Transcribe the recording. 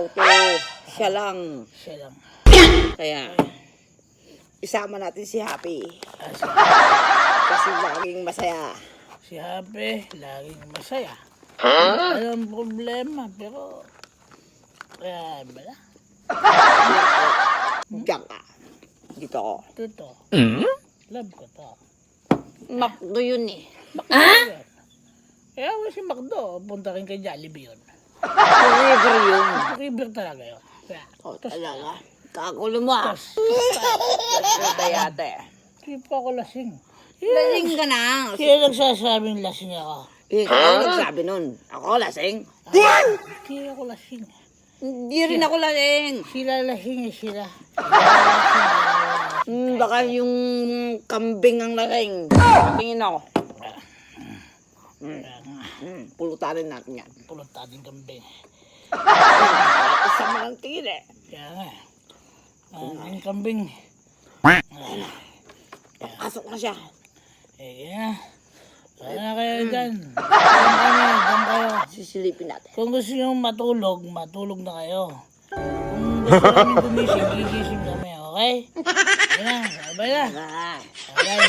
Ito, siya lang. Siya lang. Kaya, isama natin si Happy. Ah, Kasi laging masaya. si Happy, laging masaya. Walang problema, pero... Kaya, bala. Diyan ka. Dito ako. Totoo. Love ko to. Makdo yun eh. Ayan. Kaya ako si Macdo, punta rin kay Jollibee yun. Forever yun. River talaga yun. Kaya, O, talaga. Kakulo mo ah. Yate. hindi pa ako lasing. Lasing ka na. Kaya nagsasabing lasing ako. Ikaw nagsabi nun. Ako lasing. Hindi ako lasing. Hindi rin ako lasing. Sila lasing eh, sila. Baka yung kambing ang lasing. Tingin ako. Pulutarin natin yan. Pulot ating kambing. Isa mo lang tingin eh. Kaya nga. Ang kambing. Pasok na siya. Eh, kaya. Kaya na kayo dyan. Diyan kayo. Sisilipin natin. Kung gusto nyo matulog, matulog na kayo. Kung gusto namin gumising, gigising kami, okay? Kaya na, sabay na. Ah. Sabay.